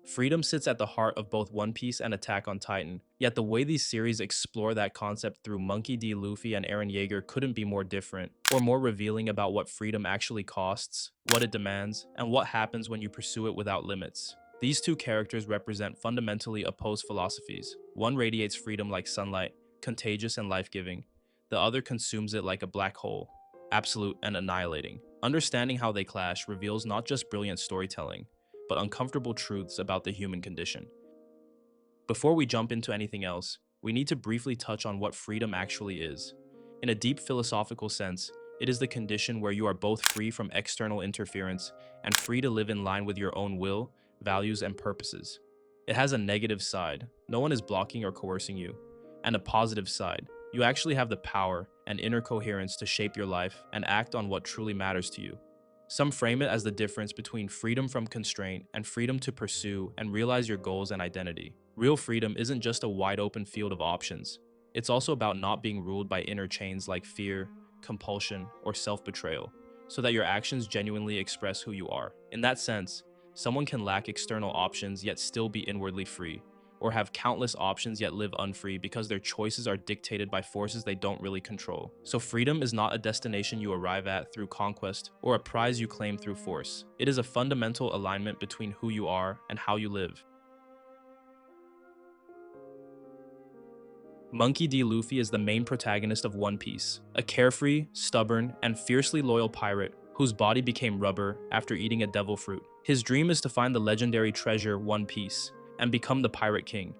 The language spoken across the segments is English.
Freedom sits at the heart of both One Piece and Attack on Titan, yet the way these series explore that concept through Monkey D. Luffy and Eren Yeager couldn't be more different, or more revealing about what freedom actually costs, what it demands, and what happens when you pursue it without limits. These two characters represent fundamentally opposed philosophies. One radiates freedom like sunlight, contagious and life-giving. The other consumes it like a black hole, absolute and annihilating. Understanding how they clash reveals not just brilliant storytelling, but uncomfortable truths about the human condition. Before we jump into anything else, we need to briefly touch on what freedom actually is. In a deep philosophical sense, it is the condition where you are both free from external interference and free to live in line with your own will, values, and purposes. It has a negative side, no one is blocking or coercing you, and a positive side, you actually have the power and inner coherence to shape your life and act on what truly matters to you. Some frame it as the difference between freedom from constraint and freedom to pursue and realize your goals and identity. Real freedom isn't just a wide open field of options. It's also about not being ruled by inner chains like fear, compulsion, or self-betrayal, so that your actions genuinely express who you are. In that sense, someone can lack external options yet still be inwardly free, or have countless options yet live unfree because their choices are dictated by forces they don't really control. So freedom is not a destination you arrive at through conquest or a prize you claim through force. It is a fundamental alignment between who you are and how you live. Monkey D. Luffy is the main protagonist of One Piece, a carefree, stubborn, and fiercely loyal pirate whose body became rubber after eating a devil fruit. His dream is to find the legendary treasure One Piece and become the Pirate King,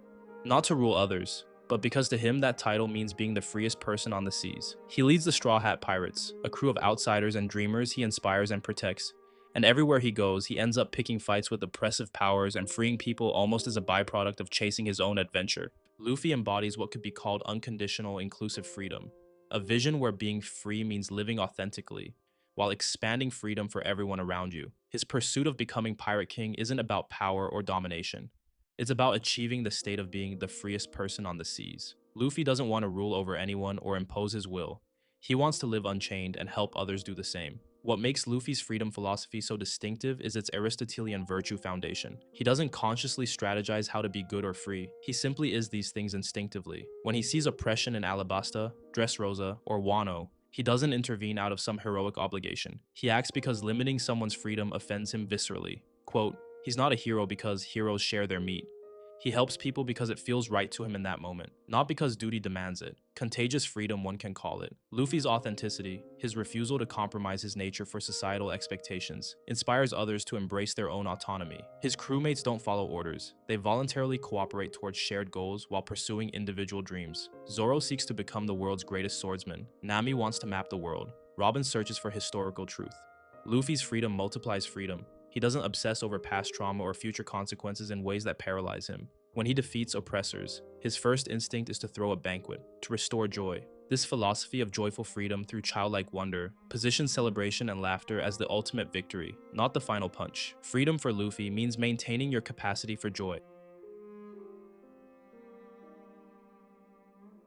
not to rule others, but because to him that title means being the freest person on the seas. He leads the Straw Hat Pirates, a crew of outsiders and dreamers he inspires and protects, and everywhere he goes, he ends up picking fights with oppressive powers and freeing people almost as a byproduct of chasing his own adventure. Luffy embodies what could be called unconditional inclusive freedom, a vision where being free means living authentically, while expanding freedom for everyone around you. His pursuit of becoming Pirate King isn't about power or domination. It's about achieving the state of being the freest person on the seas. Luffy doesn't want to rule over anyone or impose his will. He wants to live unchained and help others do the same. What makes Luffy's freedom philosophy so distinctive is its Aristotelian virtue foundation. He doesn't consciously strategize how to be good or free. He simply is these things instinctively. When he sees oppression in Alabasta, Dressrosa, or Wano, he doesn't intervene out of some heroic obligation. He acts because limiting someone's freedom offends him viscerally. Quote, "He's not a hero because heroes share their meat. He helps people because it feels right to him in that moment, not because duty demands it." Contagious freedom, one can call it. Luffy's authenticity, his refusal to compromise his nature for societal expectations, inspires others to embrace their own autonomy. His crewmates don't follow orders. They voluntarily cooperate towards shared goals while pursuing individual dreams. Zoro seeks to become the world's greatest swordsman. Nami wants to map the world. Robin searches for historical truth. Luffy's freedom multiplies freedom. He doesn't obsess over past trauma or future consequences in ways that paralyze him. When he defeats oppressors, his first instinct is to throw a banquet, to restore joy. This philosophy of joyful freedom through childlike wonder positions celebration and laughter as the ultimate victory, not the final punch. Freedom for Luffy means maintaining your capacity for joy.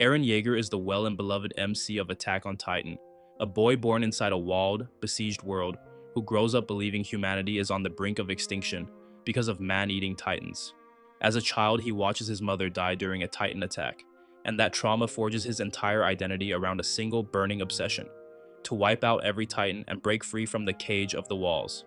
Eren Yeager is the well and beloved MC of Attack on Titan, a boy born inside a walled, besieged world who grows up believing humanity is on the brink of extinction because of man-eating titans. As a child, he watches his mother die during a titan attack, and that trauma forges his entire identity around a single burning obsession: to wipe out every titan and break free from the cage of the walls.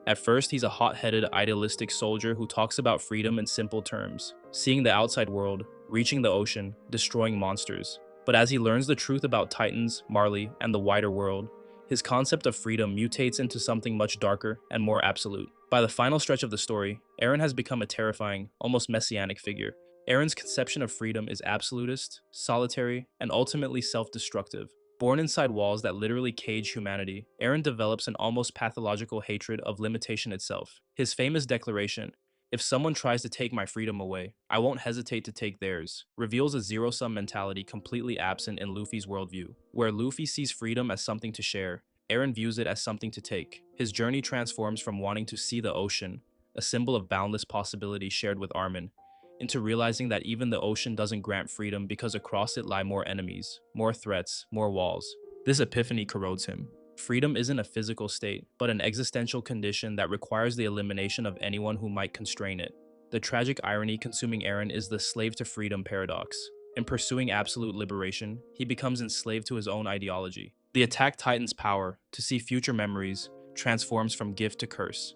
At first, he's a hot-headed, idealistic soldier who talks about freedom in simple terms, seeing the outside world, reaching the ocean, destroying monsters. But as he learns the truth about Titans, Marley, and the wider world, his concept of freedom mutates into something much darker and more absolute. By the final stretch of the story, Eren has become a terrifying, almost messianic figure. Eren's conception of freedom is absolutist, solitary, and ultimately self-destructive. Born inside walls that literally cage humanity, Eren develops an almost pathological hatred of limitation itself. His famous declaration, "If someone tries to take my freedom away, I won't hesitate to take theirs," reveals a zero-sum mentality completely absent in Luffy's worldview. Where Luffy sees freedom as something to share, Eren views it as something to take. His journey transforms from wanting to see the ocean, a symbol of boundless possibility shared with Armin, into realizing that even the ocean doesn't grant freedom because across it lie more enemies, more threats, more walls. This epiphany corrodes him. Freedom isn't a physical state, but an existential condition that requires the elimination of anyone who might constrain it. The tragic irony consuming Eren is the slave to freedom paradox. In pursuing absolute liberation, he becomes enslaved to his own ideology. The attack Titan's power to see future memories transforms from gift to curse.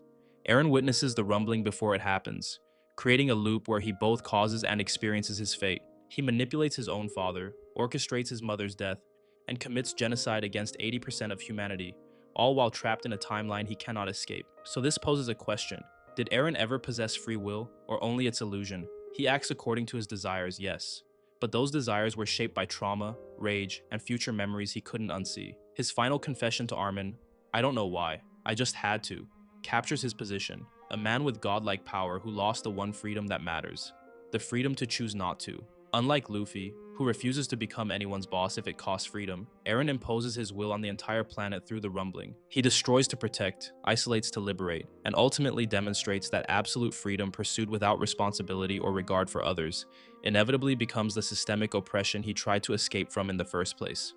Eren witnesses the rumbling before it happens, creating a loop where he both causes and experiences his fate. He manipulates his own father, orchestrates his mother's death, and commits genocide against 80% of humanity, all while trapped in a timeline he cannot escape. So this poses a question. Did Eren ever possess free will, or only its illusion? He acts according to his desires, yes. But those desires were shaped by trauma, rage, and future memories he couldn't unsee. His final confession to Armin, "I don't know why, I just had to," captures his position. A man with godlike power who lost the one freedom that matters, the freedom to choose not to. Unlike Luffy, who refuses to become anyone's boss if it costs freedom, Eren imposes his will on the entire planet through the rumbling. He destroys to protect, isolates to liberate, and ultimately demonstrates that absolute freedom pursued without responsibility or regard for others inevitably becomes the systemic oppression he tried to escape from in the first place.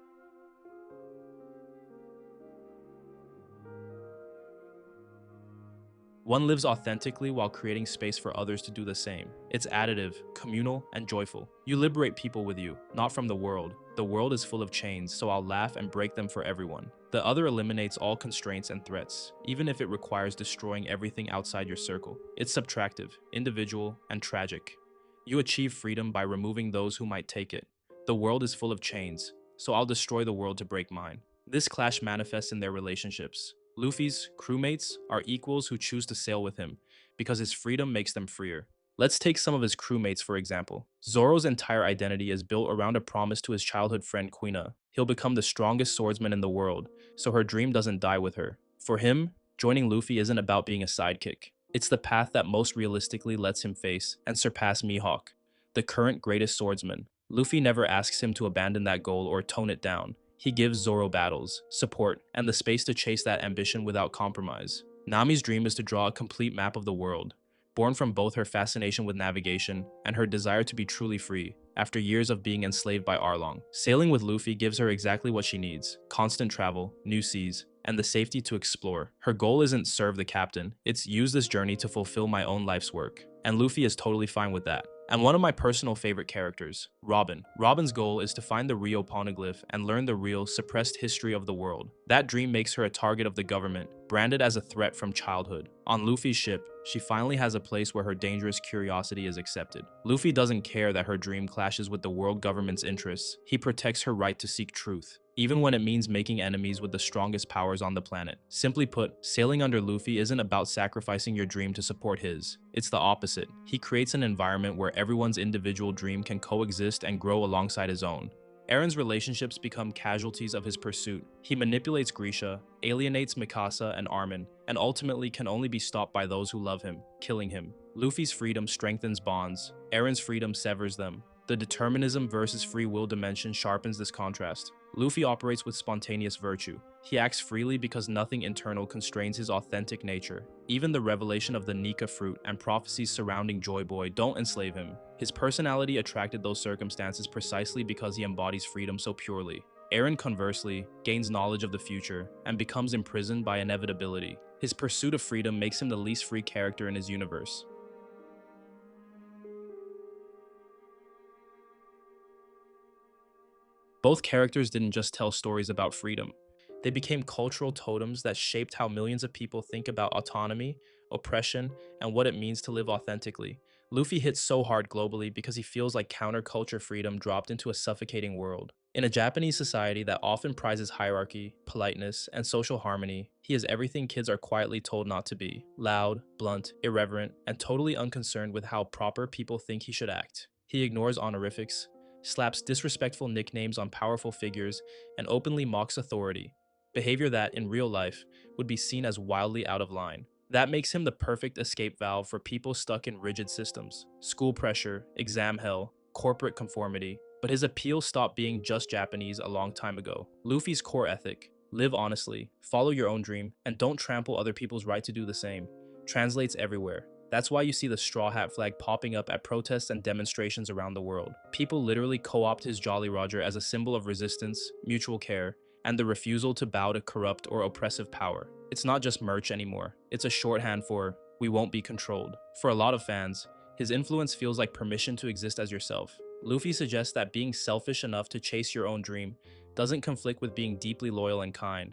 One lives authentically while creating space for others to do the same. It's additive, communal, and joyful. You liberate people with you, not from the world. The world is full of chains, so I'll laugh and break them for everyone. The other eliminates all constraints and threats, even if it requires destroying everything outside your circle. It's subtractive, individual, and tragic. You achieve freedom by removing those who might take it. The world is full of chains, so I'll destroy the world to break mine. This clash manifests in their relationships. Luffy's crewmates are equals who choose to sail with him, because his freedom makes them freer. Let's take some of his crewmates for example. Zoro's entire identity is built around a promise to his childhood friend Quina. He'll become the strongest swordsman in the world, so her dream doesn't die with her. For him, joining Luffy isn't about being a sidekick. It's the path that most realistically lets him face and surpass Mihawk, the current greatest swordsman. Luffy never asks him to abandon that goal or tone it down. He gives Zoro battles, support, and the space to chase that ambition without compromise. Nami's dream is to draw a complete map of the world, born from both her fascination with navigation and her desire to be truly free, after years of being enslaved by Arlong. Sailing with Luffy gives her exactly what she needs: constant travel, new seas, and the safety to explore. Her goal isn't serve the captain, it's use this journey to fulfill my own life's work. And Luffy is totally fine with that. And one of my personal favorite characters, Robin. Robin's goal is to find the Rio poneglyph and learn the real, suppressed history of the world. That dream makes her a target of the government, branded as a threat from childhood. On Luffy's ship, she finally has a place where her dangerous curiosity is accepted. Luffy doesn't care that her dream clashes with the world government's interests. He protects her right to seek truth, even when it means making enemies with the strongest powers on the planet. Simply put, sailing under Luffy isn't about sacrificing your dream to support his. It's the opposite. He creates an environment where everyone's individual dream can coexist and grow alongside his own. Eren's relationships become casualties of his pursuit. He manipulates Grisha, alienates Mikasa and Armin, and ultimately can only be stopped by those who love him, killing him. Luffy's freedom strengthens bonds. Eren's freedom severs them. The determinism versus free will dimension sharpens this contrast. Luffy operates with spontaneous virtue. He acts freely because nothing internal constrains his authentic nature. Even the revelation of the Nika fruit and prophecies surrounding Joy Boy don't enslave him. His personality attracted those circumstances precisely because he embodies freedom so purely. Eren, conversely, gains knowledge of the future and becomes imprisoned by inevitability. His pursuit of freedom makes him the least free character in his universe. Both characters didn't just tell stories about freedom. They became cultural totems that shaped how millions of people think about autonomy, oppression, and what it means to live authentically. Luffy hits so hard globally because he feels like counterculture freedom dropped into a suffocating world. In a Japanese society that often prizes hierarchy, politeness, and social harmony, he is everything kids are quietly told not to be: loud, blunt, irreverent, and totally unconcerned with how proper people think he should act. He ignores honorifics, slaps disrespectful nicknames on powerful figures, and openly mocks authority, behavior that, in real life, would be seen as wildly out of line. That makes him the perfect escape valve for people stuck in rigid systems: school pressure, exam hell, corporate conformity. But his appeal stopped being just Japanese a long time ago. Luffy's core ethic, live honestly, follow your own dream, and don't trample other people's right to do the same, translates everywhere. That's why you see the straw hat flag popping up at protests and demonstrations around the world. People literally co-opt his Jolly Roger as a symbol of resistance, mutual care, and the refusal to bow to corrupt or oppressive power. It's not just merch anymore. It's a shorthand for, "we won't be controlled." For a lot of fans, His influence feels like permission to exist as yourself. Luffy suggests that being selfish enough to chase your own dream doesn't conflict with being deeply loyal and kind.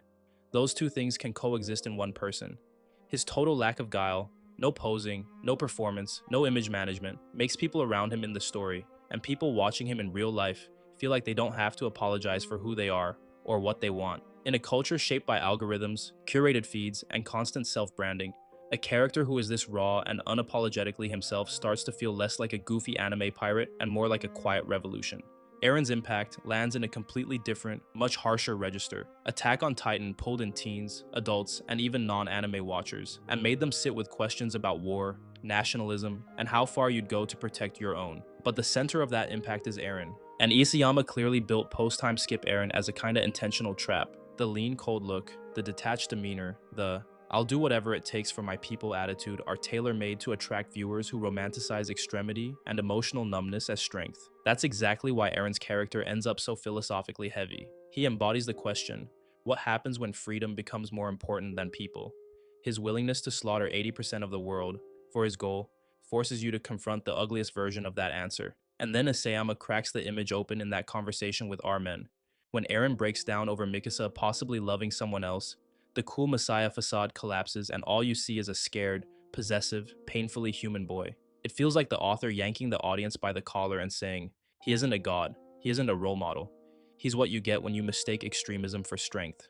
Those two things can coexist in one person. His total lack of guile, no posing, no performance, no image management, makes people around him in the story, and people watching him in real life, feel like they don't have to apologize for who they are or what they want. In a culture shaped by algorithms, curated feeds, and constant self-branding, a character who is this raw and unapologetically himself starts to feel less like a goofy anime pirate and more like a quiet revolution. Eren's impact lands in a completely different, much harsher register. Attack on Titan pulled in teens, adults, and even non-anime watchers, and made them sit with questions about war, nationalism, and how far you'd go to protect your own. But the center of that impact is Eren. And Isayama clearly built post-time skip Eren as a kinda intentional trap. The lean, cold look, the detached demeanor, the "I'll do whatever it takes for my people" attitude are tailor-made to attract viewers who romanticize extremity and emotional numbness as strength. That's exactly why Eren's character ends up so philosophically heavy. He embodies the question, what happens when freedom becomes more important than people? His willingness to slaughter 80% of the world for his goal forces you to confront the ugliest version of that answer. And then Isayama cracks the image open in that conversation with Armen. When Eren breaks down over Mikasa possibly loving someone else, the cool messiah facade collapses and all you see is a scared, possessive, painfully human boy. It feels like the author yanking the audience by the collar and saying, he isn't a god, he isn't a role model. He's what you get when you mistake extremism for strength.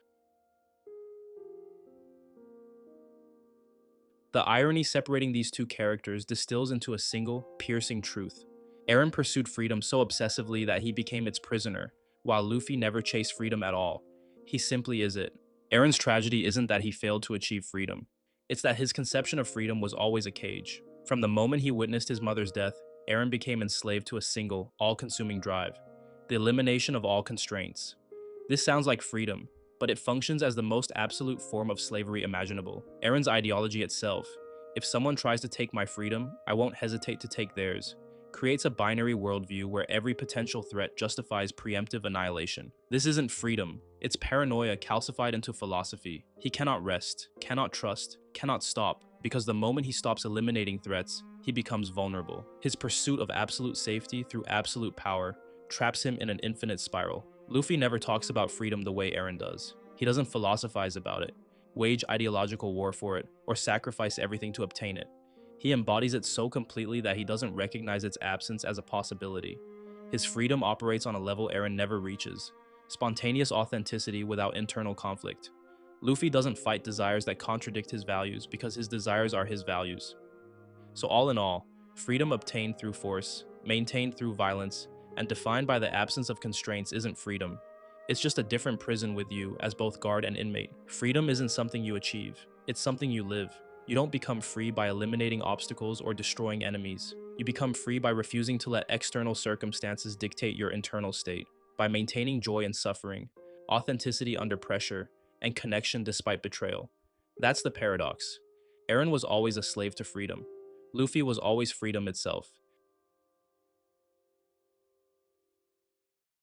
The irony separating these two characters distills into a single, piercing truth. Eren pursued freedom so obsessively that he became its prisoner, while Luffy never chased freedom at all. He simply is it. Eren's tragedy isn't that he failed to achieve freedom. It's that his conception of freedom was always a cage. From the moment he witnessed his mother's death, Eren became enslaved to a single, all-consuming drive: the elimination of all constraints. This sounds like freedom, but it functions as the most absolute form of slavery imaginable. Eren's ideology itself, "if someone tries to take my freedom, I won't hesitate to take theirs," creates a binary worldview where every potential threat justifies preemptive annihilation. This isn't freedom, it's paranoia calcified into philosophy. He cannot rest, cannot trust, cannot stop, because the moment he stops eliminating threats, he becomes vulnerable. His pursuit of absolute safety through absolute power traps him in an infinite spiral. Luffy never talks about freedom the way Eren does. He doesn't philosophize about it, wage ideological war for it, or sacrifice everything to obtain it. He embodies it so completely that he doesn't recognize its absence as a possibility. His freedom operates on a level Eren never reaches: spontaneous authenticity without internal conflict. Luffy doesn't fight desires that contradict his values because his desires are his values. So all in all, freedom obtained through force, maintained through violence, and defined by the absence of constraints isn't freedom. It's just a different prison with you as both guard and inmate. Freedom isn't something you achieve, it's something you live. You don't become free by eliminating obstacles or destroying enemies. You become free by refusing to let external circumstances dictate your internal state, by maintaining joy in suffering, authenticity under pressure, and connection despite betrayal. That's the paradox. Eren was always a slave to freedom. Luffy was always freedom itself.